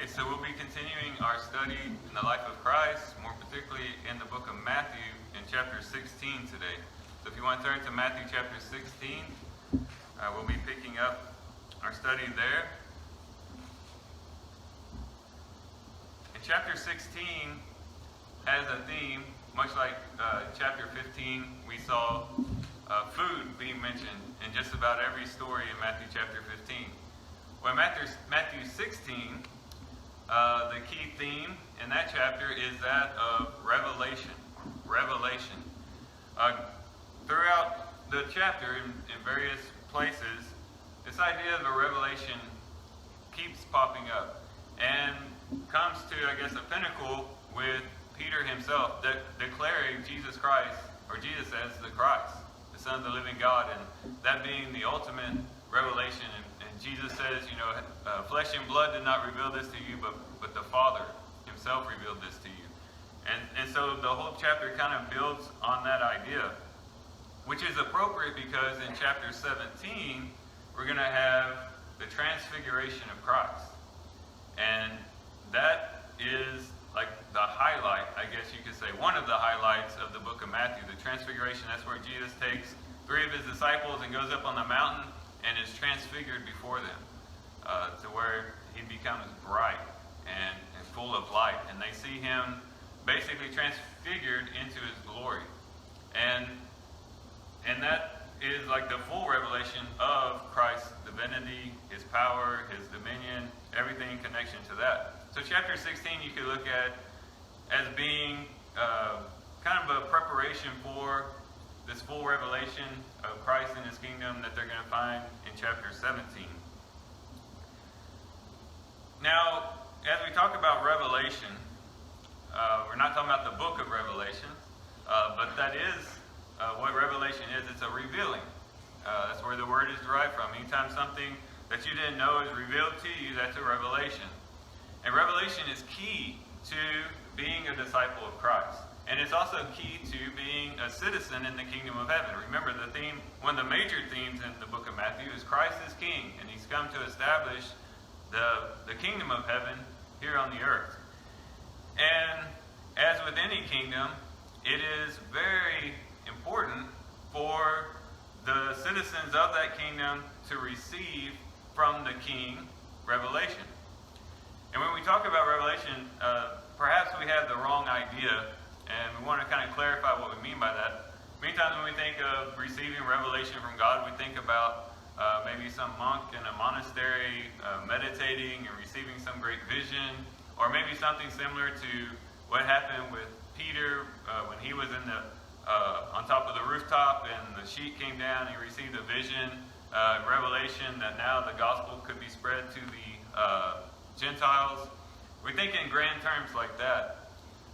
Okay, so we'll be continuing our study in the life of Christ, more particularly in the book of Matthew in chapter 16 today. So if you want to turn to Matthew chapter 16, we'll be picking up our study there. In chapter 16 has a theme, much like chapter 15, we saw food being mentioned in just about every story in Matthew chapter 15. Well, Matthew 16, the key theme in that chapter is that of revelation. Revelation. Throughout the chapter, in various places, this idea of a revelation keeps popping up and comes to, I guess, a pinnacle with Peter himself declaring Jesus Christ, or Jesus as the Christ, the Son of the living God, and that being the ultimate revelation. And Jesus says, flesh and blood did not reveal this to you, but the Father himself revealed this to you. And so the whole chapter kind of builds on that idea, which is appropriate because in chapter 17, we're going to have the transfiguration of Christ. And that is like the highlight, I guess you could say, one of the highlights of the book of Matthew, the transfiguration. That's where Jesus takes 3 of his disciples and goes up on the mountain and is transfigured before them to where he becomes bright and full of light. And they see him basically transfigured into his glory. And that is like the full revelation of Christ's divinity, his power, his dominion, everything in connection to that. So chapter 16 you could look at as being kind of a preparation for this full revelation of Christ and his kingdom that they're going to find in chapter 17. Now, as we talk about Revelation, we're not talking about the book of Revelation, but that is what Revelation is. It's a revealing. That's where the word is derived from. Anytime something that you didn't know is revealed to you, that's a revelation. And revelation is key to being a disciple of Christ. And it's also key to being a citizen in the kingdom of heaven. Remember, the theme, one of the major themes in the book of Matthew is Christ is king, and he's come to establish the kingdom of heaven here on the earth. And as with any kingdom, it is very important for the citizens of that kingdom to receive from the king revelation. And when we talk about revelation, perhaps we have the wrong idea, and we want to kind of clarify what we mean by that. Many times when we think of receiving revelation from God, we think about maybe some monk in a monastery meditating and receiving some great vision, or maybe something similar to what happened with Peter when he was on top of the rooftop and the sheet came down. He received a vision, revelation that now the gospel could be spread to the Gentiles. We think in grand terms like that.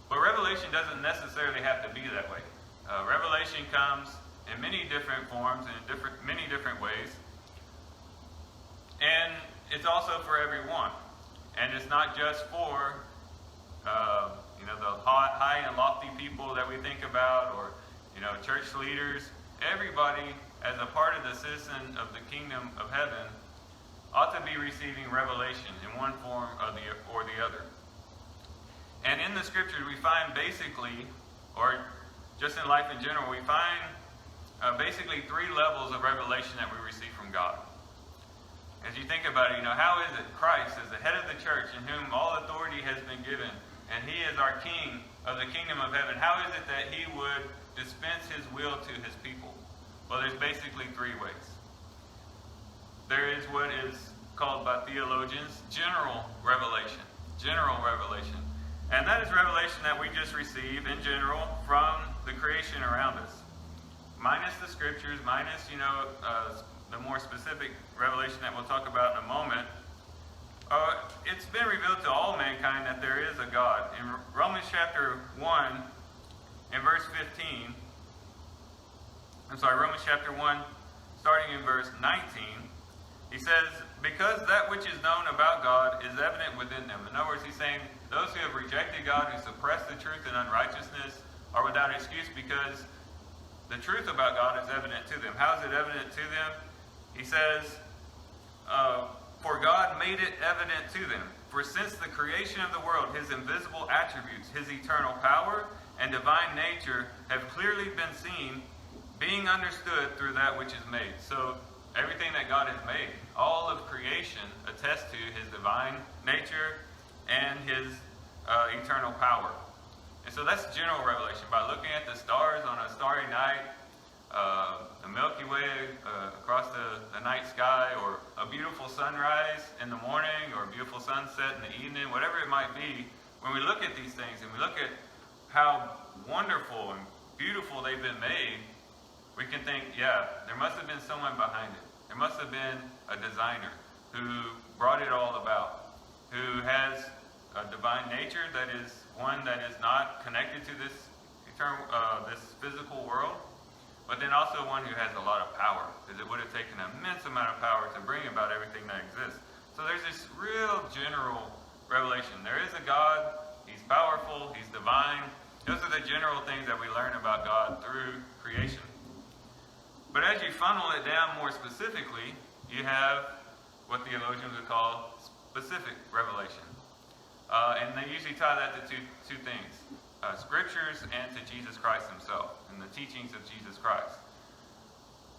But revelation doesn't necessarily have to be that way. Revelation comes in many different forms and in many different ways. And it's also for everyone. And it's not just for the high and lofty people that we think about, or church leaders. Everybody, as a part of the citizen of the kingdom of heaven, ought to be receiving revelation in one form or the other. And in the scriptures we find basically, or just in life in general, we find basically 3 levels of revelation that we receive from God. As you think about it, how is it Christ is the head of the church, in whom all authority has been given, and he is our king of the kingdom of heaven? How is it that he would dispense his will to his people? Well, there's basically 3 ways. There is what is called by theologians general revelation. General revelation. And that is revelation that we just receive in general from the creation around us. Minus the scriptures, minus, the more specific revelation that we'll talk about in a moment. It's been revealed to all mankind that there is a God. In Romans chapter 1, in verse 15, Romans chapter 1, starting in verse 19, he says, because that which is known about God is evident within them. In other words, he's saying those who have rejected God, who suppress the truth in unrighteousness, are without excuse because the truth about God is evident to them. How is it evident to them? He says, for God made it evident to them. "For since the creation of the world, his invisible attributes, his eternal power and divine nature have clearly been seen, being understood through that which is made." So everything that God has made, all of creation, attests to his divine nature and his eternal power. And so that's general revelation. By looking at the stars on a starry night, the Milky Way across the night sky, or a beautiful sunrise in the morning, or a beautiful sunset in the evening, whatever it might be, when we look at these things and we look at how wonderful and beautiful they've been made, we can think, yeah, there must have been someone behind it. There must have been a designer who brought it all about, who has a divine nature that is one that is not connected to this eternal, this physical world, but then also one who has a lot of power, because it would have taken an immense amount of power to bring about everything that exists. So there's this real general revelation. There is a God, he's powerful, he's divine. Those are the general things that we learn about God through creation. But as you funnel it down more specifically, you have what theologians would call specific revelation. And they usually tie that to two things. Scriptures and to Jesus Christ himself and the teachings of Jesus Christ.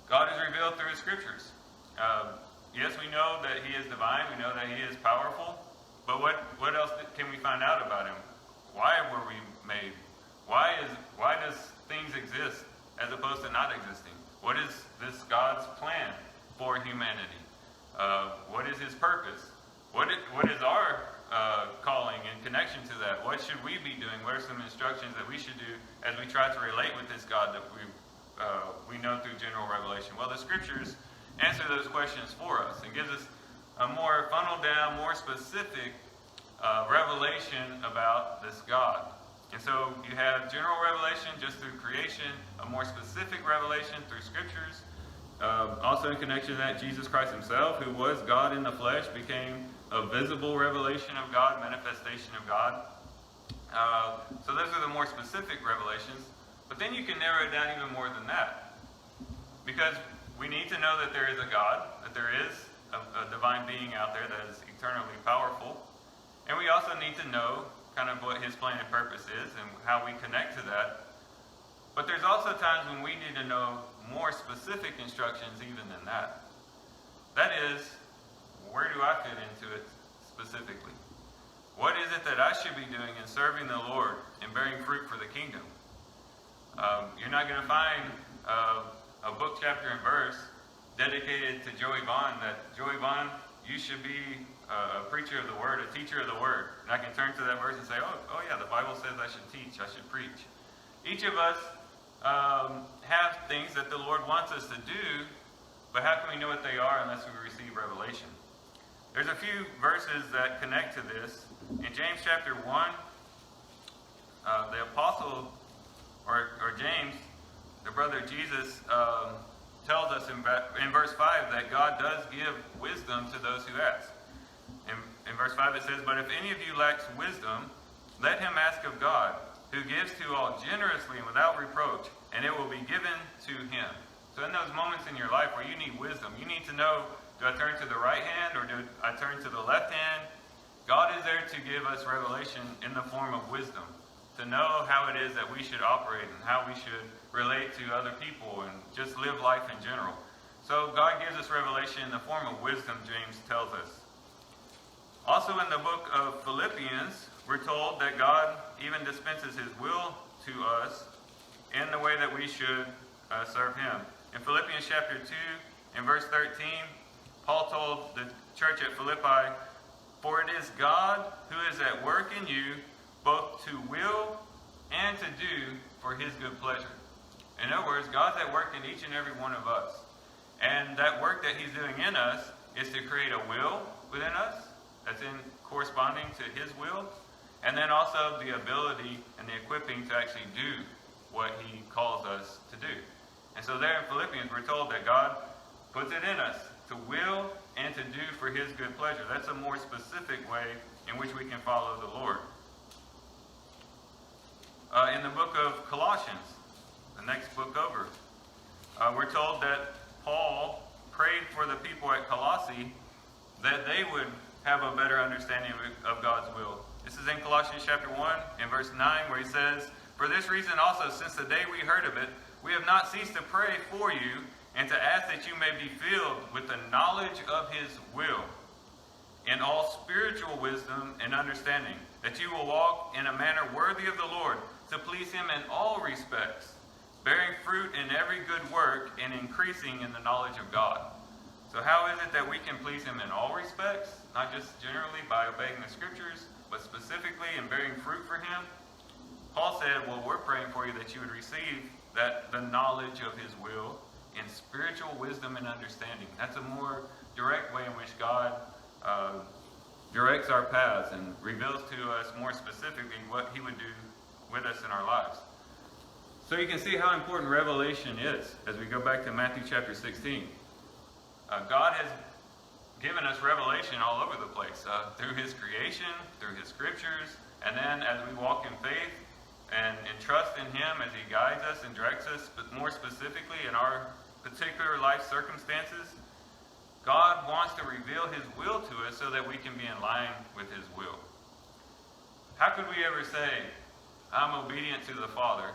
God is revealed through his scriptures. Yes, we know that he is divine. We know that he is powerful. But what else can we find out about him? Why were we made? Why does things exist as opposed to not existing? What is this God's plan for humanity? What is his purpose? What is our calling in connection to that? What should we be doing? What are some instructions that we should do as we try to relate with this God that we know through general revelation? Well, the scriptures answer those questions for us and gives us a more funneled down, more specific revelation about this God. And so you have general revelation just through creation, a more specific revelation through scriptures. Also in connection to that, Jesus Christ himself, who was God in the flesh, became a visible revelation of God, manifestation of God. So those are the more specific revelations. But then you can narrow it down even more than that. Because we need to know that there is a God, that there is a divine being out there that is eternally powerful. And we also need to know kind of what his plan and purpose is and how we connect to that. But there's also times when we need to know more specific instructions even than that. That is, where do I fit into it specifically? What is it that I should be doing in serving the Lord and bearing fruit for the kingdom? You're not going to find a book, chapter, and verse dedicated to Joey Vaughan that, Joey Vaughan, you should be a preacher of the word, a teacher of the word. And I can turn to that verse and say, oh yeah, the Bible says I should teach, I should preach. Each of us have things that the Lord wants us to do, but how can we know what they are unless we receive revelation? There's a few verses that connect to this. In James chapter 1, the apostle, or James, the brother of Jesus, tells us in verse 5 that God does give wisdom to those who ask. In verse 5 it says, "But if any of you lacks wisdom, let him ask of God, who gives to all generously and without reproach, and it will be given to him." So in those moments in your life where you need wisdom, you need to know, do I turn to the right hand or do I turn to the left hand? God is there to give us revelation in the form of wisdom, to know how it is that we should operate and how we should relate to other people and just live life in general. So God gives us revelation in the form of wisdom, James tells us. Also in the book of Philippians, we're told that God even dispenses his will to us in the way that we should serve him. In Philippians chapter 2, in verse 13, Paul told the church at Philippi, "For it is God who is at work in you, both to will and to do for his good pleasure." In other words, God's at work in each and every one of us. And that work that he's doing in us is to create a will within us that's in corresponding to his will. And then also the ability and the equipping to actually do what he calls us to do. And so there in Philippians, we're told that God puts it in us to will and to do for his good pleasure. That's a more specific way in which we can follow the Lord. In the book of Colossians, the next book over, we're told that Paul prayed for the people at Colossae that they would have a better understanding of God's will. This is in Colossians chapter 1 and verse 9, where he says, "For this reason also, since the day we heard of it, we have not ceased to pray for you and to ask that you may be filled with the knowledge of his will, in all spiritual wisdom and understanding, that you will walk in a manner worthy of the Lord, to please him in all respects, bearing fruit in every good work and increasing in the knowledge of God." So how is it that we can please him in all respects? Not just generally by obeying the scriptures, but specifically in bearing fruit for him? Paul said, well, we're praying for you that you would receive the knowledge of his will in spiritual wisdom and understanding. That's a more direct way in which God directs our paths and reveals to us more specifically what he would do with us in our lives. So you can see how important revelation is as we go back to Matthew chapter 16. God has given us revelation all over the place through his creation, through his scriptures, and then as we walk in faith and trust in him as he guides us and directs us, but more specifically in our particular life circumstances, God wants to reveal his will to us so that we can be in line with his will. How could we ever say, I'm obedient to the Father,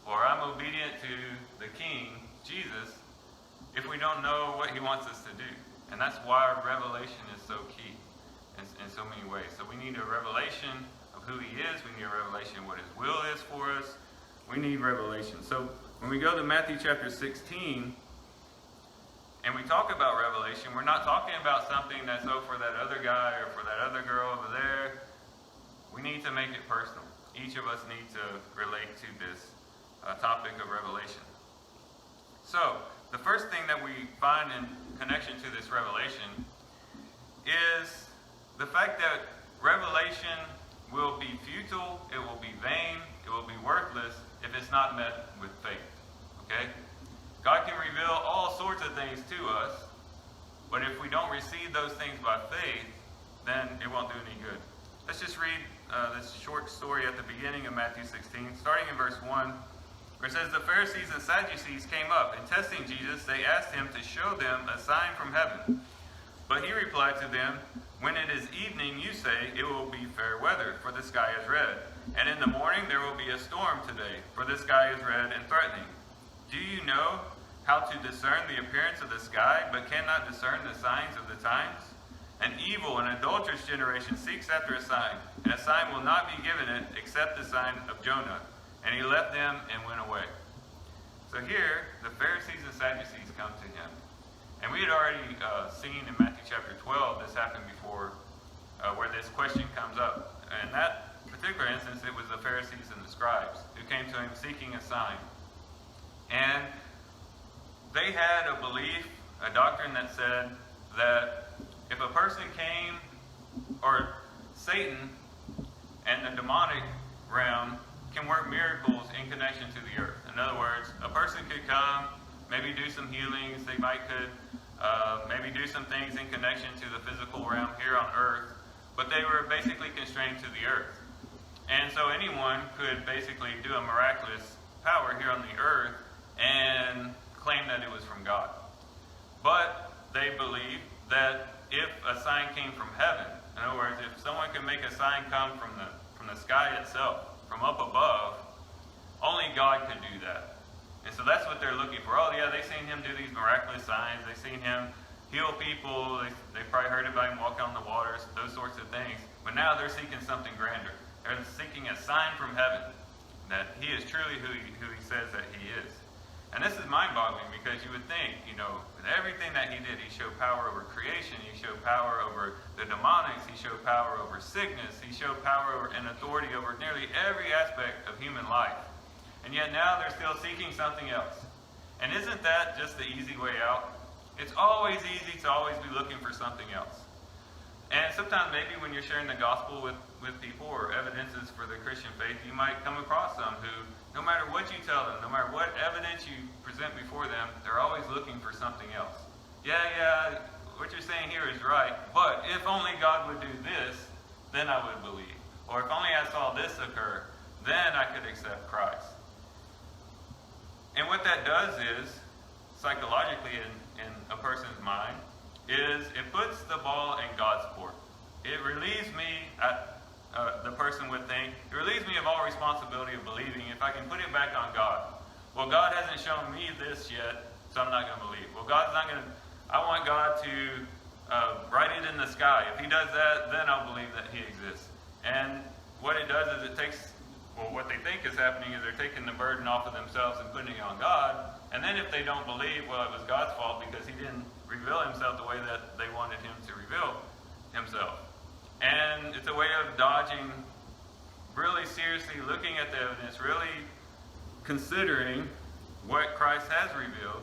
or I'm obedient to the King, Jesus, if we don't know what he wants us to do? And that's why revelation is so key in so many ways. So we need a revelation of who he is. We need a revelation of what his will is for us. We need revelation. So when we go to Matthew chapter 16, and we talk about revelation, we're not talking about something that's for that other guy or for that other girl over there. We need to make it personal. Each of us need to relate to this topic of revelation. So, the first thing that we find in connection to this revelation is the fact that revelation will be futile, it will be vain, it will be worthless if it's not met with faith. Okay? God can reveal all sorts of things to us, but if we don't receive those things by faith, then it won't do any good. Let's just read this short story at the beginning of Matthew 16, starting in verse 1, where it says, "The Pharisees and Sadducees came up, and testing Jesus, they asked him to show them a sign from heaven. But he replied to them, 'When it is evening, you say, it will be fair weather, for the sky is red. And in the morning there will be a storm today, for the sky is red and threatening. Do you know how to discern the appearance of the sky, but cannot discern the signs of the times? An evil and adulterous generation seeks after a sign, and a sign will not be given it except the sign of Jonah.' And he left them and went away." So here, the Pharisees and Sadducees come to him. And we had already seen in Matthew chapter 12, this happened before, where this question comes up. In that particular instance, it was the Pharisees and the scribes who came to him seeking a sign. And they had a belief, a doctrine that said that if a person came, or Satan and the demonic realm can work miracles in connection to the earth. In other words, a person could come, maybe do some healings, they could maybe do some things in connection to the physical realm here on earth, but they were basically constrained to the earth. And so anyone could basically do a miraculous power here on the earth and claim that it was from God. But they believed that if a sign came from heaven, in other words, if someone could make a sign come from the sky itself, from up above, only God could do that. And so that's what they're looking for. Oh yeah, they've seen him do these miraculous signs. They've seen him heal people. They probably heard about him walk on the waters, those sorts of things. But now they're seeking something grander. They're seeking a sign from heaven that he is truly who he says that he is. And this is mind-boggling because you would think, with everything that he did, he showed power over creation, he showed power over the demonics, he showed power over sickness, he showed power over and authority over nearly every aspect of human life. And yet now they're still seeking something else. And isn't that just the easy way out? It's always easy to always be looking for something else. And sometimes maybe when you're sharing the gospel with people or evidences for the Christian faith, you might come across some who, no matter what you tell them, no matter what evidence you present before them, they're always looking for something else. Yeah, what you're saying here is right, but if only God would do this, then I would believe. Or if only I saw this occur, then I could accept Christ. And what that does is, psychologically in a person's mind, is it puts the ball in God's court. it relieves me, the person would think, it relieves me of all responsibility of believing if I can put it back on God. Well, God hasn't shown me this yet, so I'm not going to believe. Well, God's not going to, I want God to write it in the sky. If he does that, then I'll believe that he exists. And what it does is it takes, well, what they think is happening is they're taking the burden off of themselves and putting it on God. And then if they don't believe, well, it was God's fault because he didn't reveal himself the way that they wanted him to reveal himself. And it's a way of dodging, really seriously looking at the evidence, really considering what Christ has revealed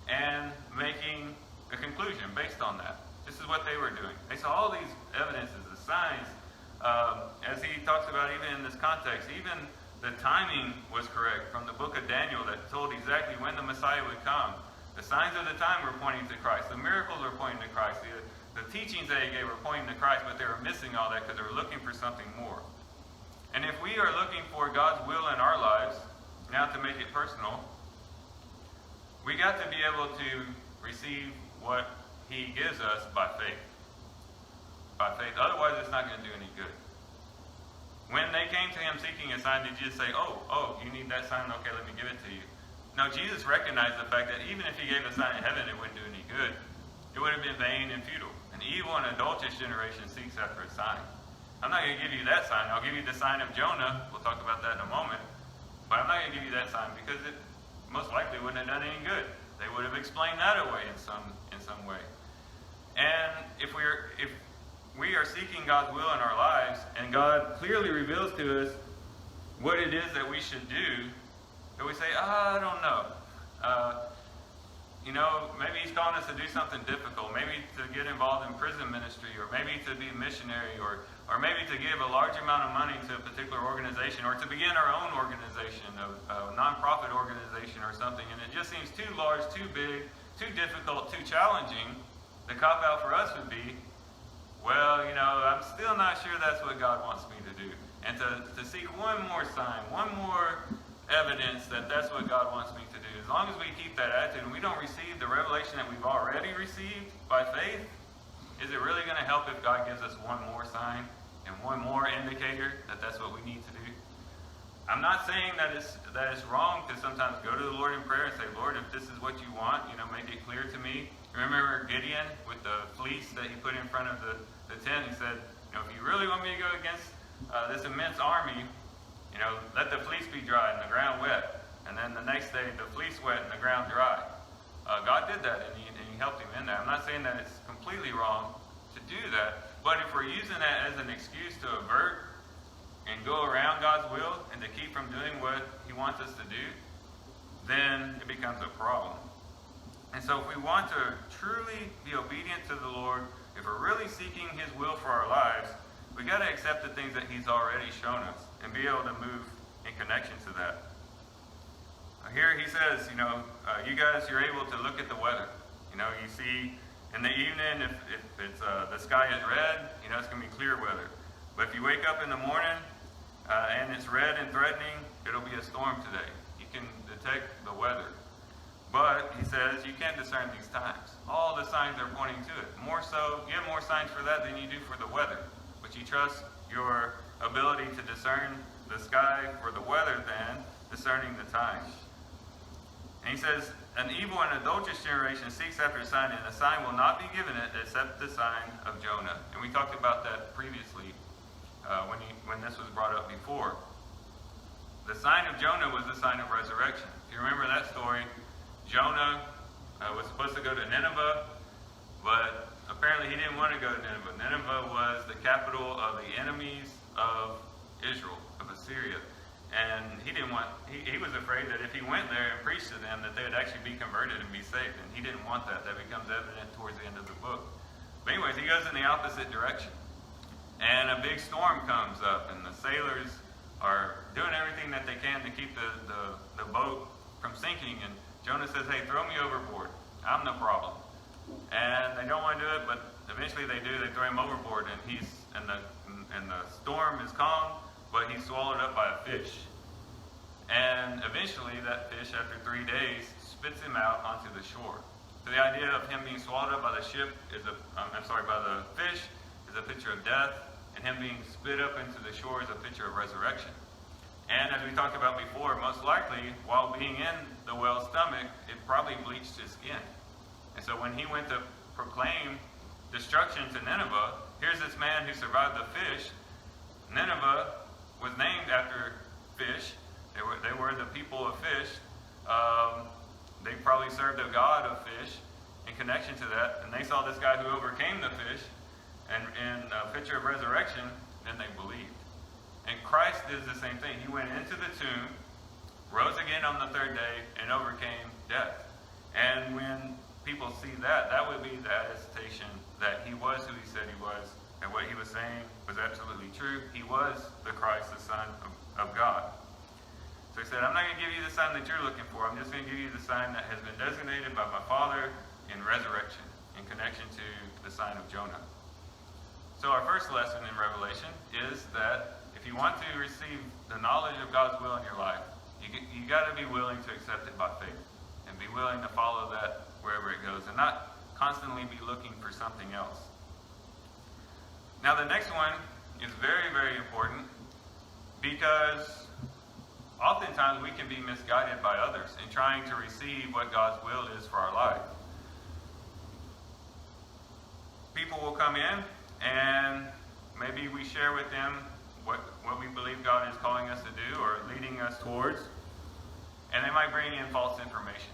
and making a conclusion based on that. This is what they were doing. They saw all these evidences, the signs, as he talks about even in this context, even the timing was correct from the book of Daniel that told exactly when the Messiah would come. The signs of the time were pointing to Christ. The miracles were pointing to Christ. The teachings that he gave were pointing to Christ, but they were missing all that because they were looking for something more. And if we are looking for God's will in our lives, now to make it personal, we got to be able to receive what he gives us by faith. By faith. Otherwise, it's not going to do any good. When they came to him seeking a sign, did you just say, oh, you need that sign? Okay, let me give it to you. No, Jesus recognized the fact that even if he gave a sign in heaven, it wouldn't do any good. It would have been vain and futile. An evil and adulterous generation seeks after a sign. I'm not going to give you that sign. I'll give you the sign of Jonah. We'll talk about that in a moment. But I'm not going to give you that sign because it most likely wouldn't have done any good. They would have explained that away in some way. And if we are seeking God's will in our lives, and God clearly reveals to us what it is that we should do, that we say, I don't know. Maybe he's calling us to do something difficult, maybe to get involved in prison ministry, or maybe to be a missionary, or maybe to give a large amount of money to a particular organization, or to begin our own organization, a nonprofit organization or something, and it just seems too large, too big, too difficult, too challenging. The cop-out for us would be, well, I'm still not sure that's what God wants me to do. And to seek one more sign, one more evidence that that's what God wants me to do. As long as we keep that attitude and we don't receive the revelation that we've already received by faith, is it really going to help if God gives us one more sign and one more indicator that that's what we need to do? I'm not saying that it's wrong to sometimes go to the Lord in prayer and say, Lord, if this is what you want, make it clear to me. Remember Gideon with the fleece that he put in front of the tent? He said, if you really want me to go against this immense army, let the fleece be dry and the ground wet. And then the next day, the fleece wet and the ground dry. God did that, and he helped him in that. I'm not saying that it's completely wrong to do that, but if we're using that as an excuse to avert and go around God's will and to keep from doing what he wants us to do, then it becomes a problem. And so if we want to truly be obedient to the Lord, if we're really seeking his will for our lives, we got to accept the things that he's already shown us and be able to move in connection to that. Here he says, you guys, you're able to look at the weather. You see in the evening, if it's the sky is red, it's going to be clear weather. But if you wake up in the morning and it's red and threatening, it'll be a storm today. You can detect the weather. But he says you can't discern these times. All the signs are pointing to it. More so, you have more signs for that than you do for the weather. But you trust your ability to discern the sky for the weather than discerning the times. And he says, an evil and adulterous generation seeks after a sign, and a sign will not be given it except the sign of Jonah. And we talked about that previously when this was brought up before. The sign of Jonah was the sign of resurrection. If you remember that story, Jonah was supposed to go to Nineveh, but apparently he didn't want to go to Nineveh. Nineveh was the capital of the enemies of Israel, of Assyria. And he was afraid that if he went there and preached to them, that they would actually be converted and be saved. And he didn't want that. That becomes evident towards the end of the book. But anyways, he goes in the opposite direction. And a big storm comes up, and the sailors are doing everything that they can to keep the boat from sinking. And Jonah says, hey, throw me overboard. I'm the problem. And they don't want to do it, but eventually they do. They throw him overboard, and the storm is calm, but he's swallowed up by a fish. And eventually that fish, after 3 days, spits him out onto the shore. So the idea of him being swallowed up by the fish is is a picture of death, and him being spit up into the shore is a picture of resurrection. And as we talked about before, most likely, while being in the whale's stomach, it probably bleached his skin. And so when he went to proclaim destruction to Nineveh, here's this man who survived the fish. Nineveh was named after fish. They were the people of fish. They probably served a god of fish in connection to that. And they saw this guy who overcame the fish and in a picture of resurrection, then they believed. And Christ did the same thing. He went into the tomb, rose again on the third day, and overcame death. And when people see that, that would be the attestation that he was who he said he was, and what he was saying was absolutely true. He was the Christ, the Son of God. So he said, I'm not going to give you the sign that you're looking for. I'm just going to give you the sign that has been designated by my Father in resurrection, in connection to the sign of Jonah. So our first lesson in Revelation is that if you want to receive the knowledge of God's will in your life, you got to be willing to accept it by faith and be willing to follow that wherever it goes and not constantly be looking for something else. Now the next one is very, very important because oftentimes we can be misguided by others in trying to receive what God's will is for our life. People will come in and maybe we share with them what we believe God is calling us to do or leading us towards, and they might bring in false information.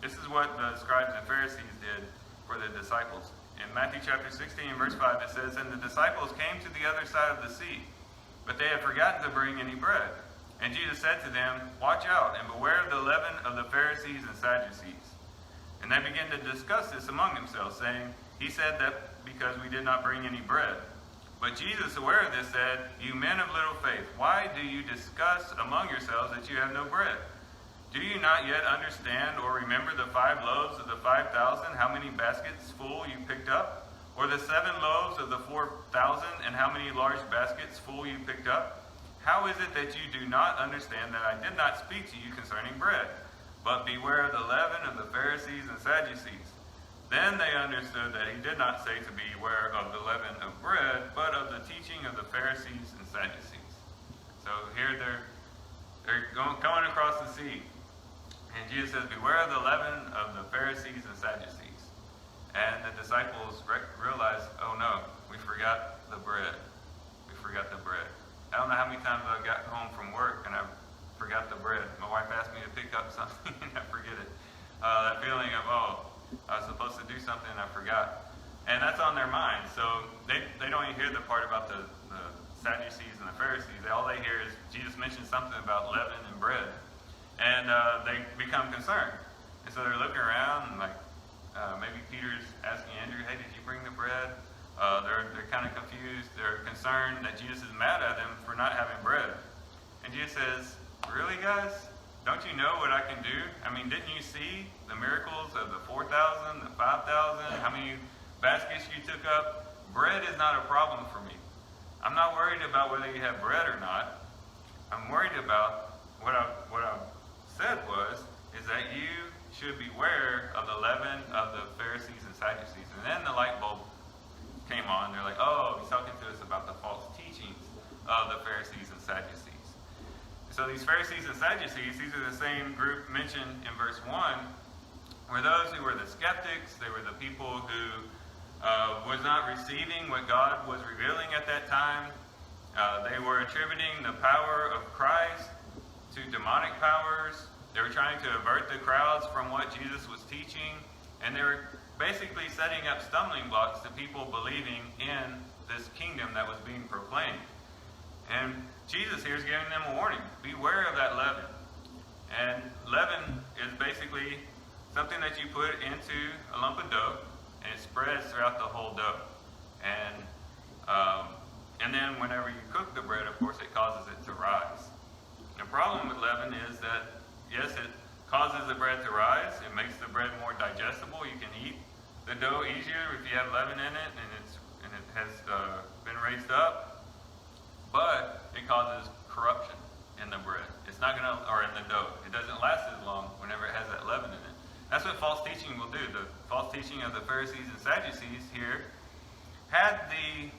This is what the scribes and Pharisees did for the disciples. In Matthew chapter 16, verse 5, it says, And the disciples came to the other side of the sea, but they had forgotten to bring any bread. And Jesus said to them, Watch out, and beware of the leaven of the Pharisees and Sadducees. And they began to discuss this among themselves, saying, He said that because we did not bring any bread. But Jesus, aware of this, said, You men of little faith, why do you discuss among yourselves that you have no bread? Do you not yet understand or remember the 5 loaves of the 5,000, how many baskets full you picked up? Or the 7 loaves of the 4,000, and how many large baskets full you picked up? How is it that you do not understand that I did not speak to you concerning bread? But beware of the leaven of the Pharisees and Sadducees. Then they understood that he did not say to beware of the leaven of bread, but of the teaching of the Pharisees and Sadducees. So here they're going across the sea. And Jesus says, Beware of the leaven of the Pharisees and Sadducees. And the disciples realized, oh no, we forgot the bread. We forgot the bread. I don't know how many times I got home from work and I forgot the bread. My wife asked me to pick up something and I forget it. That feeling of, I was supposed to do something and I forgot. And that's on their mind. So they don't even hear the part about the Sadducees and the Pharisees. All they hear is Jesus mentioned something about leaven and bread. And they become concerned. And so they're looking around and maybe Peter's asking Andrew, hey, did you bring the bread? They're kind of confused. They're concerned that Jesus is mad at them for not having bread. And Jesus says, really, guys? Don't you know what I can do? I mean, didn't you see the miracles of the 4,000, the 5,000, how many baskets you took up? Bread is not a problem for me. I'm not worried about whether you have bread or not. I'm worried about what I said is that you should beware of the leaven of the Pharisees and Sadducees. And then the light bulb came on. They're like, oh, he's talking to us about the false teachings of the Pharisees and Sadducees. So these Pharisees and Sadducees, these are the same group mentioned in verse 1, were those who were the skeptics. They were the people who was not receiving what God was revealing at that time. They were attributing the power of Christ to demonic powers. They were trying to avert the crowds from what Jesus was teaching. And they were basically setting up stumbling blocks to people believing in this kingdom that was being proclaimed. And Jesus here is giving them a warning. Beware of that leaven. And leaven is basically something that you put into a lump of dough, and it spreads throughout the whole dough. And then whenever you cook the bread, of course, it causes it to rise. The problem with leaven is that, yes, it causes the bread to rise. It makes the bread more digestible. You can eat the dough easier if you have leaven in it, and it has been raised up. But it causes corruption in the bread. It's not going to, or in the dough. It doesn't last as long whenever it has that leaven in it. That's what false teaching will do. The false teaching of the Pharisees and Sadducees here had the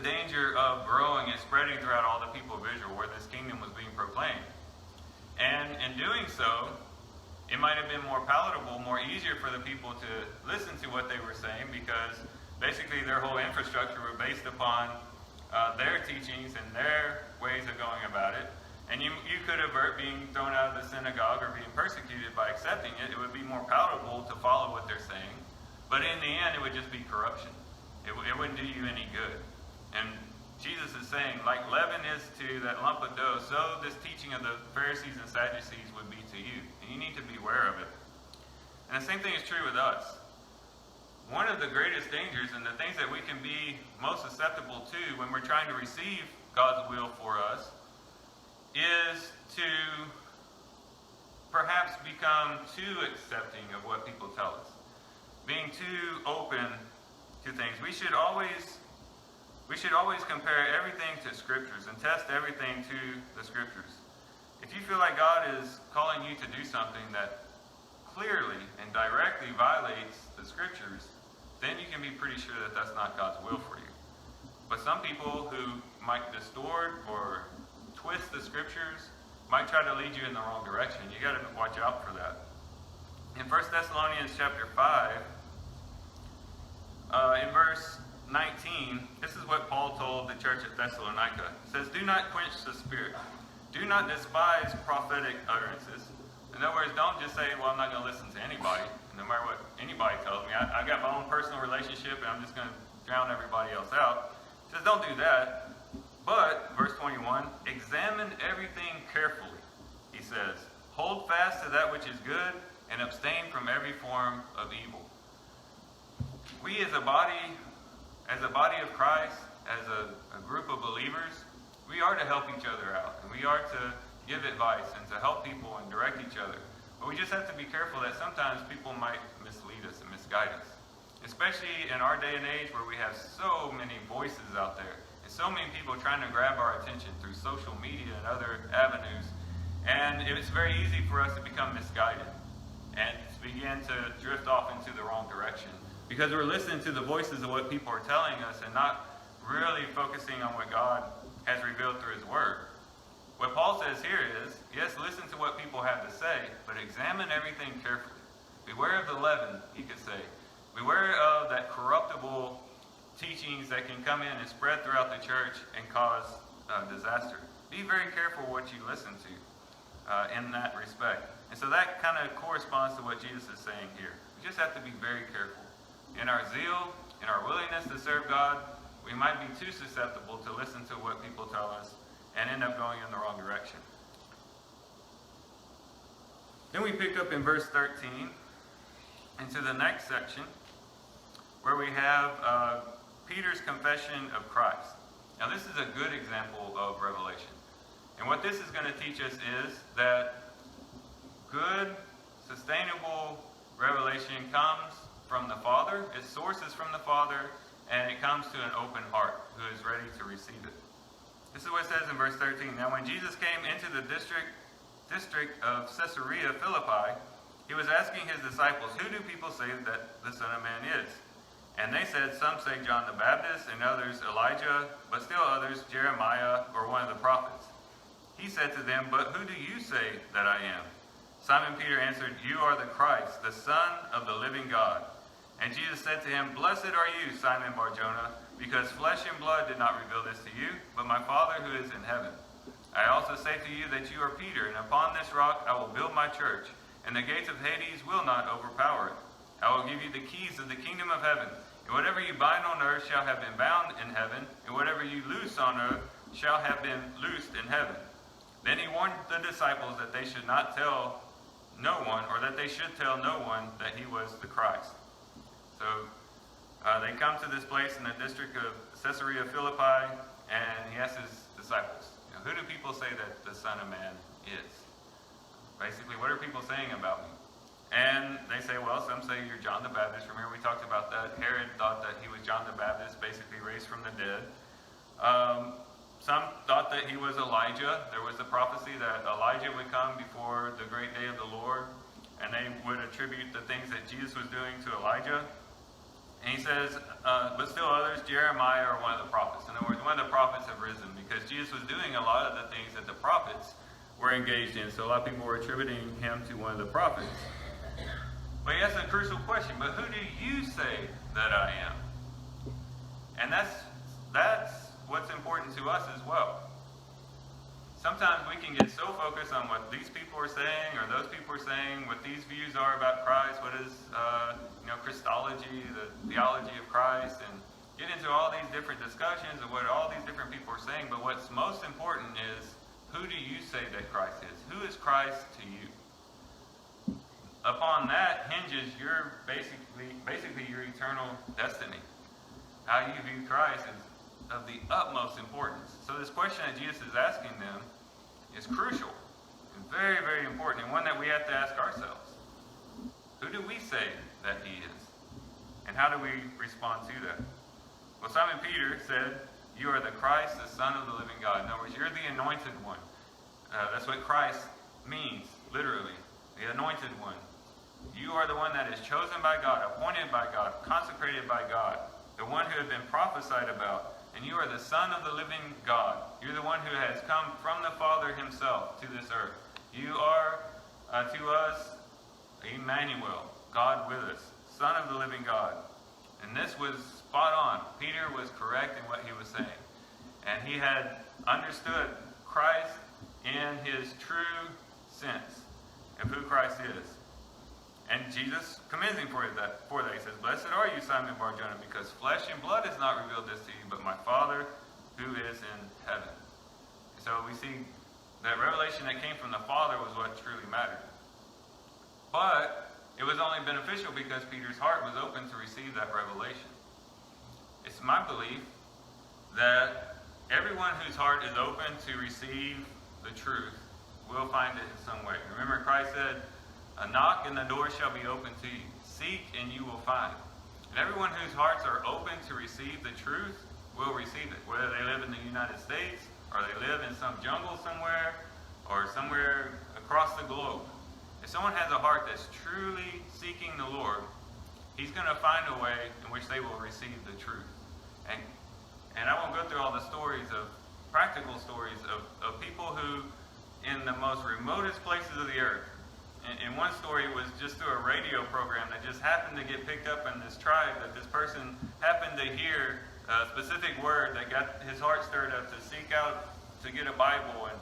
danger of growing and spreading throughout all the people of Israel where this kingdom was being proclaimed. And in doing so, it might have been more palatable, more easier for the people to listen to what they were saying, because basically their whole infrastructure were based upon their teachings and their ways of going about it. And you could avert being thrown out of the synagogue or being persecuted by accepting it. It would be more palatable to follow what they're saying. But in the end, it would just be corruption. It wouldn't do you any good. And Jesus is saying, like leaven is to that lump of dough, so this teaching of the Pharisees and Sadducees would be to you. And you need to be aware of it. And the same thing is true with us. One of the greatest dangers and the things that we can be most susceptible to when we're trying to receive God's will for us is to perhaps become too accepting of what people tell us. Being too open to things. We should always compare everything to Scriptures and test everything to the Scriptures. If you feel like God is calling you to do something that clearly and directly violates the Scriptures, then you can be pretty sure that that's not God's will for you. But some people who might distort or twist the Scriptures might try to lead you in the wrong direction. You got to watch out for that. In 1 Thessalonians chapter 5, in verse 19, this is what Paul told the church at Thessalonica. It says, "Do not quench the spirit. Do not despise prophetic utterances." In other words, don't just say, well, I'm not going to listen to anybody, no matter what anybody tells me. I got my own personal relationship, and I'm just going to drown everybody else out. It says, don't do that. But, verse 21, examine everything carefully, he says. Hold fast to that which is good, and abstain from every form of evil. We as a body of Christ, as a group of believers, we are to help each other out. And we are to give advice and to help people and direct each other. But we just have to be careful that sometimes people might mislead us and misguide us. Especially in our day and age where we have so many voices out there. And so many people trying to grab our attention through social media and other avenues. And it's very easy for us to become misguided and to begin to drift off into the wrong direction. Because we're listening to the voices of what people are telling us and not really focusing on what God has revealed through His Word. What Paul says here is, yes, listen to what people have to say, but examine everything carefully. Beware of the leaven, he could say. Beware of that corruptible teachings that can come in and spread throughout the church and cause disaster. Be very careful what you listen to in that respect. And so that kind of corresponds to what Jesus is saying here. We just have to be very careful. In our zeal, in our willingness to serve God, we might be too susceptible to listen to what people tell us and end up going in the wrong direction. Then we pick up in verse 13 into the next section where we have Peter's confession of Christ. Now this is a good example of revelation. And what this is going to teach us is that good, sustainable revelation comes from the Father, its source is from the Father, and it comes to an open heart who is ready to receive it. This is what it says in verse 13. Now when Jesus came into the district of Caesarea Philippi, he was asking his disciples, "Who do people say that the Son of Man is?" And they said, "Some say John the Baptist, and others Elijah, but still others Jeremiah or one of the prophets." He said to them, "But who do you say that I am?" Simon Peter answered, "You are the Christ, the Son of the living God." And Jesus said to him, "Blessed are you, Simon Bar-Jonah, because flesh and blood did not reveal this to you, but my Father who is in heaven. I also say to you that you are Peter, and upon this rock I will build my church, and the gates of Hades will not overpower it. I will give you the keys of the kingdom of heaven, and whatever you bind on earth shall have been bound in heaven, and whatever you loose on earth shall have been loosed in heaven." Then he warned the disciples that they should not tell no one, or that they should tell no one that he was the Christ. So they come to this place in the district of Caesarea Philippi, and he asks his disciples, "Who do people say that the Son of Man is?" Basically, what are people saying about me? And they say, well, some say you're John the Baptist. Remember we talked about that. Herod thought that he was John the Baptist, basically raised from the dead. Some thought that he was Elijah. There was a prophecy that Elijah would come before the great day of the Lord, and they would attribute the things that Jesus was doing to Elijah. And he says, but still others, Jeremiah or one of the prophets. In other words, one of the prophets have risen because Jesus was doing a lot of the things that the prophets were engaged in. So a lot of people were attributing him to one of the prophets. But he asks a crucial question, but who do you say that I am? And that's what's important to us as well. Sometimes we can get so focused on what these people are saying or those people are saying, what these views are about Christ, what is Christology, the theology of Christ, and get into all these different discussions of what all these different people are saying. But what's most important is, who do you say that Christ is? Who is Christ to you? Upon that hinges your basically your eternal destiny. How you view Christ is of the utmost importance. So this question that Jesus is asking them is crucial and very, very important, and one that we have to ask ourselves. Who do we say that he is? And how do we respond to that? Well, Simon Peter said, you are the Christ, the Son of the living God. In other words, you're the anointed one. That's what Christ means, literally. The anointed one. You are the one that is chosen by God, appointed by God, consecrated by God. The one who had been prophesied about. And you are the Son of the living God. You're the one who has come from the Father himself to this earth. You are to us Emmanuel, God with us, Son of the living God. And this was spot on. Peter was correct in what he was saying. And he had understood Christ in his true sense of who Christ is. And Jesus commends him for that. He says, blessed are you, Simon Bar-Jonah, because flesh and blood has not revealed this to you, but my Father who is in heaven. So we see that revelation that came from the Father was what truly mattered. But it was only beneficial because Peter's heart was open to receive that revelation. It's my belief that everyone whose heart is open to receive the truth will find it in some way. Remember, Christ said, a knock and the door shall be open to you. Seek and you will find. And everyone whose hearts are open to receive the truth will receive it. Whether they live in the United States, or they live in some jungle somewhere, or somewhere across the globe. If someone has a heart that's truly seeking the Lord, he's going to find a way in which they will receive the truth. And I won't go through all the stories of, practical stories of people who, in the most remotest places of the earth, in one story it was just through a radio program that just happened to get picked up in this tribe, that this person happened to hear a specific word that got his heart stirred up to seek out to get a Bible. And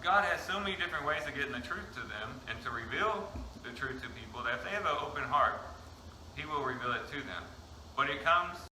God has so many different ways of getting the truth to them and to reveal the truth to people that if they have an open heart, he will reveal it to them. But it comes